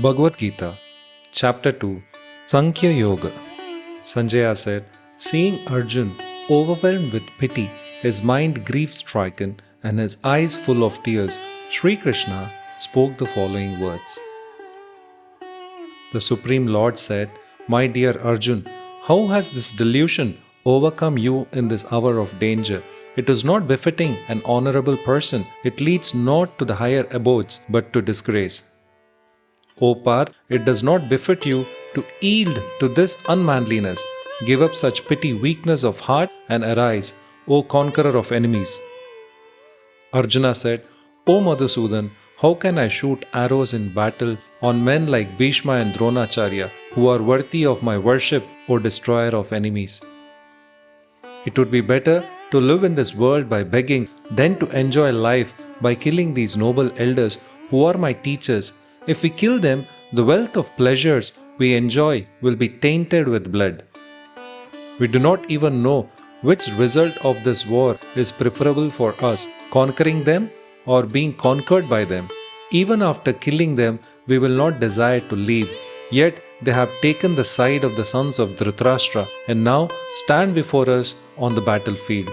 Bhagavad Gita, Chapter 2, Sankhya Yoga. Sanjaya said, seeing Arjun overwhelmed with pity, his mind grief-stricken, and his eyes full of tears, Sri Krishna spoke the following words. The Supreme Lord said, my dear Arjun, how has this delusion overcome you in this hour of danger? It is not befitting an honorable person. It leads not to the higher abodes, but to disgrace. O Parth, it does not befit you to yield to this unmanliness. Give up such petty weakness of heart and arise, O conqueror of enemies. Arjuna said, O Madhusudan, how can I shoot arrows in battle on men like Bhishma and Dronacharya, who are worthy of my worship, O destroyer of enemies? It would be better to live in this world by begging than to enjoy life by killing these noble elders who are my teachers. If we kill them, the wealth of pleasures we enjoy will be tainted with blood. We do not even know which result of this war is preferable for us, conquering them or being conquered by them. Even after killing them, we will not desire to leave. Yet they have taken the side of the sons of Dhritarashtra and now stand before us on the battlefield.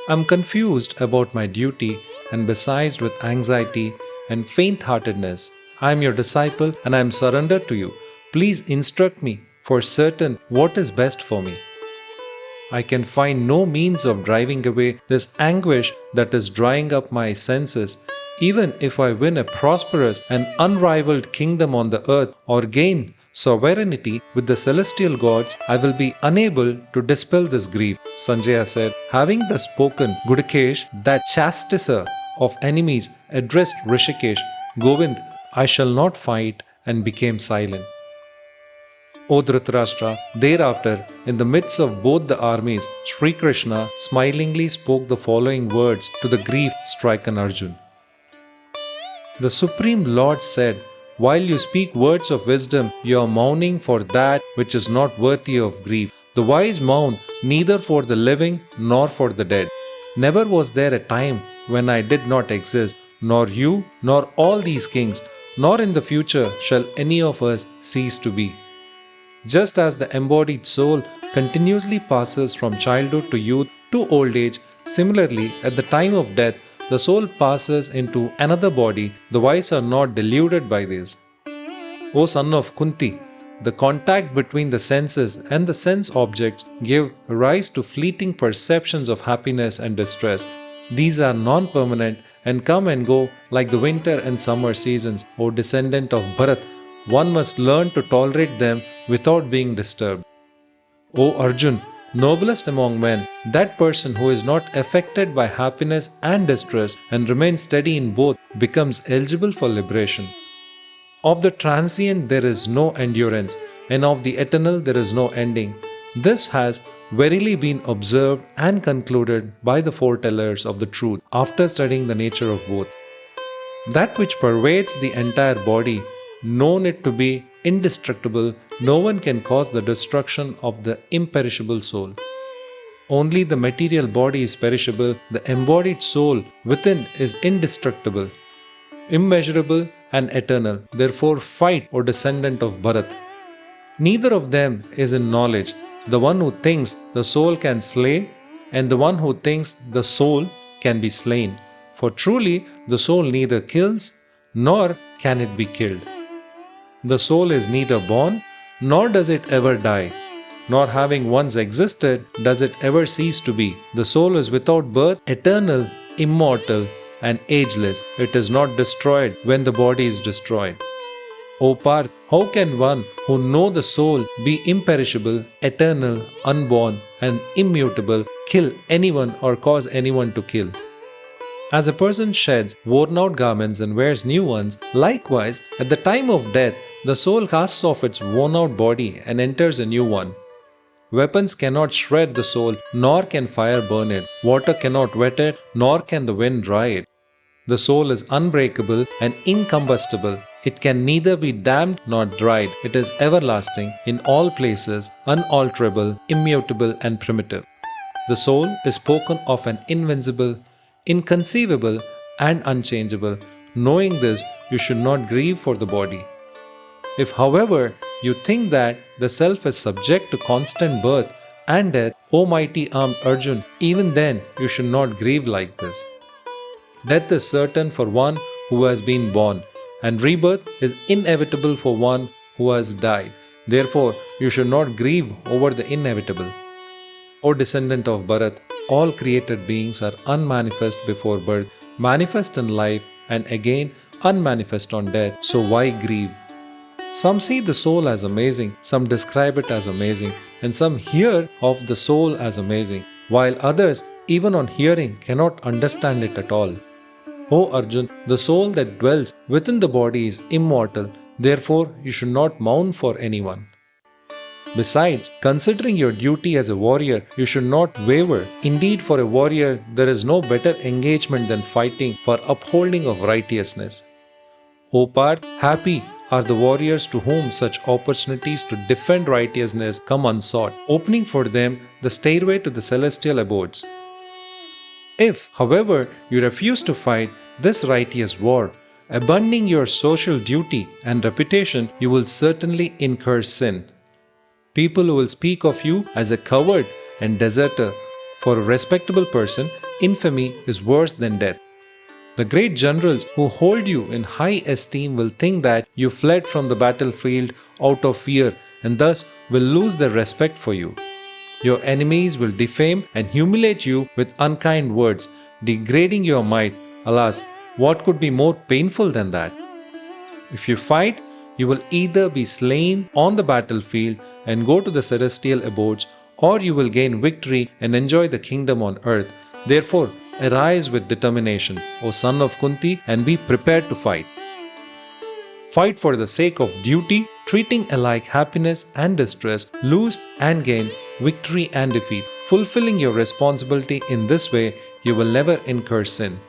I am confused about my duty and besieged with anxiety and faint-heartedness. I am your disciple and I am surrendered to you. Please instruct me for certain what is best for me. I can find no means of driving away this anguish that is drying up my senses. Even if I win a prosperous and unrivaled kingdom on the earth or gain sovereignty with the celestial gods, I will be unable to dispel this grief. Sanjaya said, having thus spoken, Gudakesh, that chastiser of enemies, addressed Rishikesh, Govind, I shall not fight, and became silent. O Dhritarashtra, thereafter, in the midst of both the armies, Sri Krishna smilingly spoke the following words to the grief-stricken Arjun. The Supreme Lord said, while you speak words of wisdom, you are mourning for that which is not worthy of grief. The wise mourn neither for the living nor for the dead. Never was there a time when I did not exist, nor you, nor all these kings, nor in the future shall any of us cease to be. Just as the embodied soul continuously passes from childhood to youth to old age, similarly, at the time of death, the soul passes into another body. The wise are not deluded by this. O son of Kunti, the contact between the senses and the sense objects give rise to fleeting perceptions of happiness and distress. These are non-permanent and come and go like the winter and summer seasons. O descendant of Bharat, one must learn to tolerate them without being disturbed. O Arjun, noblest among men, that person who is not affected by happiness and distress and remains steady in both becomes eligible for liberation. Of the transient there is no endurance, and of the eternal there is no ending. This has verily been observed and concluded by the foretellers of the truth after studying the nature of both. That which pervades the entire body, known it to be indestructible, no one can cause the destruction of the imperishable soul. Only the material body is perishable, the embodied soul within is indestructible, immeasurable and eternal. Therefore fight, O descendant of Bharat. Neither of them is in knowledge, the one who thinks the soul can slay and the one who thinks the soul can be slain. For truly the soul neither kills nor can it be killed. The soul is neither born nor does it ever die, nor having once existed does it ever cease to be. The soul is without birth, eternal, immortal and ageless. It is not destroyed when the body is destroyed. O Parth, how can one who know the soul be imperishable, eternal, unborn and immutable kill anyone or cause anyone to kill? As a person sheds worn-out garments and wears new ones, likewise, at the time of death, the soul casts off its worn-out body and enters a new one. Weapons cannot shred the soul, nor can fire burn it. Water cannot wet it, nor can the wind dry it. The soul is unbreakable and incombustible. It can neither be damned nor dried. It is everlasting, in all places, unalterable, immutable and primitive. The soul is spoken of an invincible, inconceivable and unchangeable. Knowing this, you should not grieve for the body. If, however, you think that the self is subject to constant birth and death, O mighty armed Arjun, even then you should not grieve like this. Death is certain for one who has been born, and rebirth is inevitable for one who has died. Therefore, you should not grieve over the inevitable. O descendant of Bharat, all created beings are unmanifest before birth, manifest in life, and again unmanifest on death. So why grieve? Some see the soul as amazing, some describe it as amazing, and some hear of the soul as amazing, while others, even on hearing, cannot understand it at all. O Arjun, the soul that dwells within the body is immortal, therefore you should not mourn for anyone. Besides, considering your duty as a warrior, you should not waver. Indeed, for a warrior, there is no better engagement than fighting for upholding of righteousness. O Parth, happy are the warriors to whom such opportunities to defend righteousness come unsought, opening for them the stairway to the celestial abodes. If, however, you refuse to fight this righteous war, abandoning your social duty and reputation, you will certainly incur sin. People will speak of you as a coward and deserter. For a respectable person, infamy is worse than death. The great generals who hold you in high esteem will think that you fled from the battlefield out of fear and thus will lose their respect for you. Your enemies will defame and humiliate you with unkind words, degrading your might. Alas, what could be more painful than that? If you fight, you will either be slain on the battlefield and go to the celestial abodes, or you will gain victory and enjoy the kingdom on earth. Therefore, arise with determination, O son of Kunti, and be prepared to fight. Fight for the sake of duty, treating alike happiness and distress, lose and gain, victory and defeat. Fulfilling your responsibility in this way, you will never incur sin.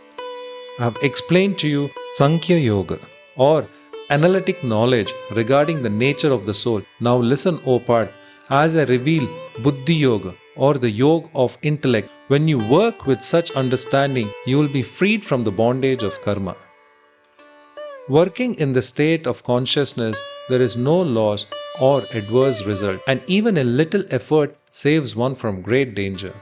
I have explained to you Sankhya Yoga, or analytic knowledge regarding the nature of the soul. Now listen, O Parth, as I reveal Buddhi Yoga, or the yoga of intellect. When you work with such understanding, you will be freed from the bondage of karma. Working in the state of consciousness, there is no loss or adverse result, and even a little effort saves one from great danger.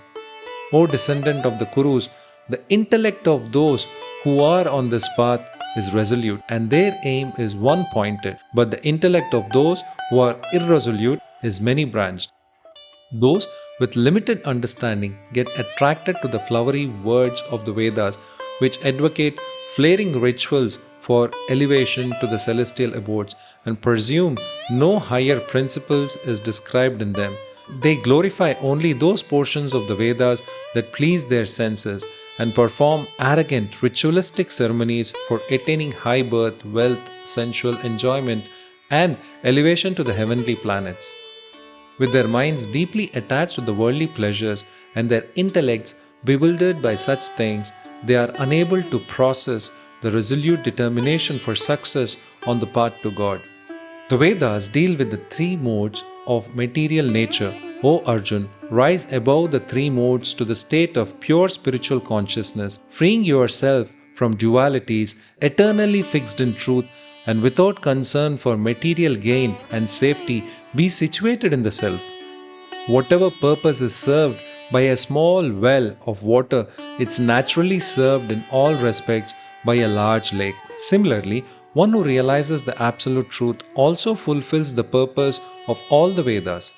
O descendant of the Kurus, the intellect of those who are on this path is resolute, and their aim is one-pointed, but the intellect of those who are irresolute is many-branched. Those with limited understanding get attracted to the flowery words of the Vedas, which advocate flaring rituals for elevation to the celestial abodes, and presume no higher principles is described in them. They glorify only those portions of the Vedas that please their senses, and perform arrogant ritualistic ceremonies for attaining high birth, wealth, sensual enjoyment, and elevation to the heavenly planets. With their minds deeply attached to the worldly pleasures and their intellects bewildered by such things, they are unable to process the resolute determination for success on the path to God. The Vedas deal with the three modes of material nature. O Arjun, rise above the three modes to the state of pure spiritual consciousness, freeing yourself from dualities, eternally fixed in truth, and without concern for material gain and safety, be situated in the self. Whatever purpose is served by a small well of water, it's naturally served in all respects by a large lake. Similarly, one who realizes the absolute truth also fulfills the purpose of all the Vedas.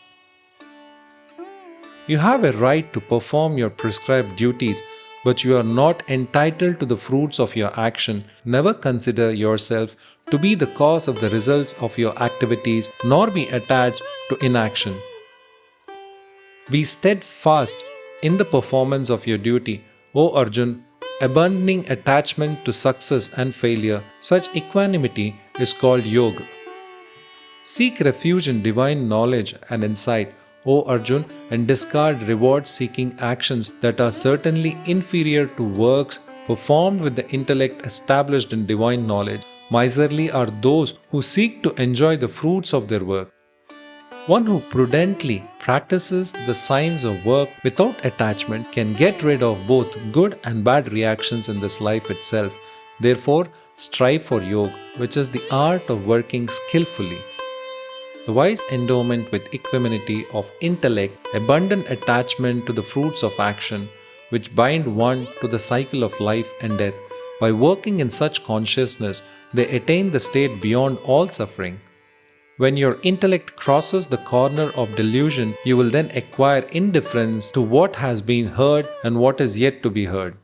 You have a right to perform your prescribed duties, but you are not entitled to the fruits of your action. Never consider yourself to be the cause of the results of your activities, nor be attached to inaction. Be steadfast in the performance of your duty, O Arjun, abandoning attachment to success and failure. Such equanimity is called yoga. Seek refuge in divine knowledge and insight, O Arjun, and discard reward-seeking actions that are certainly inferior to works performed with the intellect established in divine knowledge. Miserly are those who seek to enjoy the fruits of their work. One who prudently practices the science of work without attachment can get rid of both good and bad reactions in this life itself. Therefore, strive for yoga, which is the art of working skillfully. the wise endowment with equanimity of intellect, abundant attachment to the fruits of action, which bind one to the cycle of life and death. By working in such consciousness, they attain the state beyond all suffering. When your intellect crosses the corner of delusion, you will then acquire indifference to what has been heard and what is yet to be heard.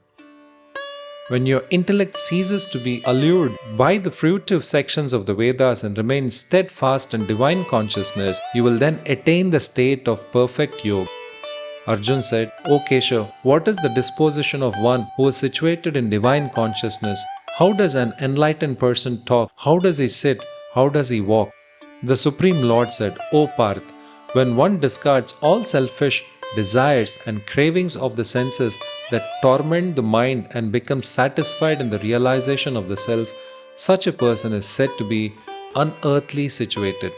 When your intellect ceases to be allured by the fruitive sections of the Vedas and remains steadfast in divine consciousness, you will then attain the state of perfect yoga. Arjun said, O Keshav, what is the disposition of one who is situated in divine consciousness? How does an enlightened person talk? How does he sit? How does he walk? The Supreme Lord said, O Parth, when one discards all selfish desires and cravings of the senses that torment the mind and becomes satisfied in the realization of the self, such a person is said to be unearthly situated.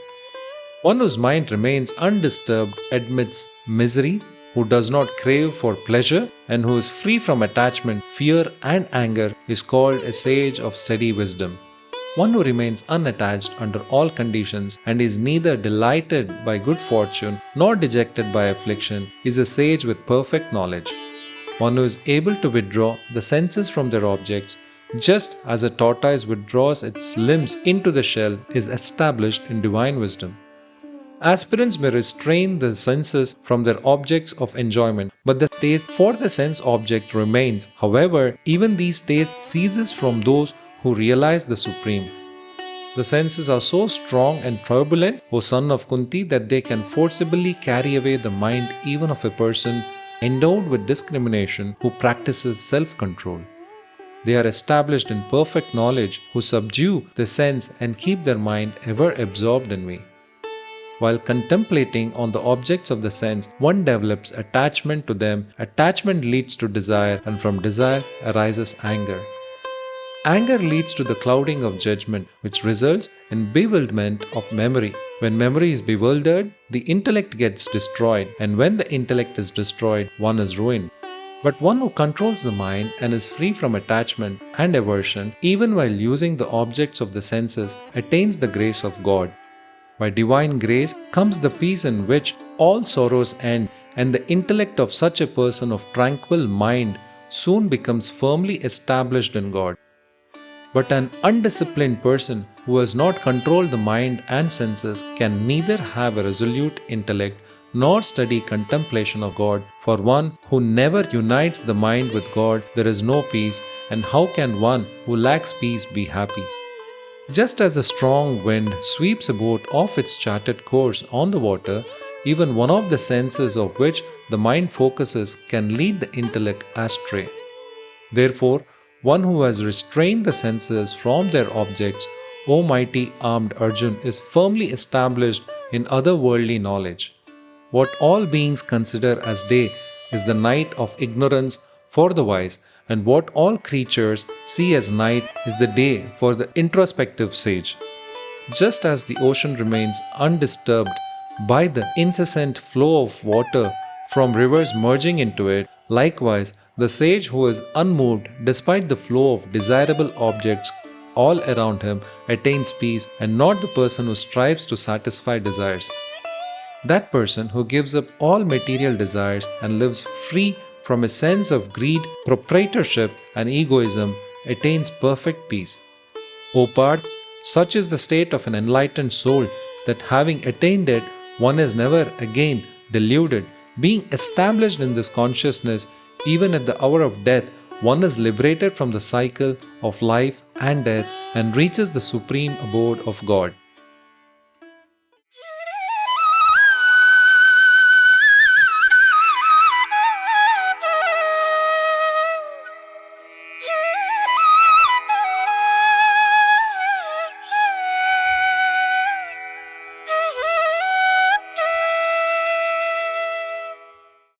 One whose mind remains undisturbed amidst misery, who does not crave for pleasure, and who is free from attachment, fear, and anger, is called a sage of steady wisdom. One who remains unattached under all conditions and is neither delighted by good fortune nor dejected by affliction is a sage with perfect knowledge. One who is able to withdraw the senses from their objects, just as a tortoise withdraws its limbs into the shell, is established in divine wisdom. Aspirants may restrain the senses from their objects of enjoyment, but the taste for the sense object remains. However, even these tastes ceases from those who realize the Supreme. The senses are so strong and turbulent, O son of Kunti, that they can forcibly carry away the mind even of a person endowed with discrimination who practices self-control. They are established in perfect knowledge who subdue the sense and keep their mind ever absorbed in me. While contemplating on the objects of the sense, one develops attachment to them. Attachment leads to desire, and from desire arises anger. Anger leads to the clouding of judgment, which results in bewilderment of memory. When memory is bewildered, the intellect gets destroyed, and when the intellect is destroyed, one is ruined. But one who controls the mind and is free from attachment and aversion, even while using the objects of the senses, attains the grace of God. By divine grace comes the peace in which all sorrows end, and the intellect of such a person of tranquil mind soon becomes firmly established in God. But an undisciplined person who has not controlled the mind and senses can neither have a resolute intellect nor steady contemplation of God. For one who never unites the mind with God, there is no peace, and how can one who lacks peace be happy? Just as a strong wind sweeps a boat off its charted course on the water, even one of the senses of which the mind focuses can lead the intellect astray. Therefore, one who has restrained the senses from their objects, O mighty armed Arjun, is firmly established in otherworldly knowledge. What all beings consider as day is the night of ignorance for the wise, and what all creatures see as night is the day for the introspective sage. Just as the ocean remains undisturbed by the incessant flow of water from rivers merging into it, likewise, the sage who is unmoved despite the flow of desirable objects all around him attains peace, and not the person who strives to satisfy desires. That person who gives up all material desires and lives free from a sense of greed, proprietorship, and egoism attains perfect peace. O Parth, such is the state of an enlightened soul that having attained it, one is never again deluded. Being established in this consciousness, even at the hour of death, one is liberated from the cycle of life and death and reaches the supreme abode of God.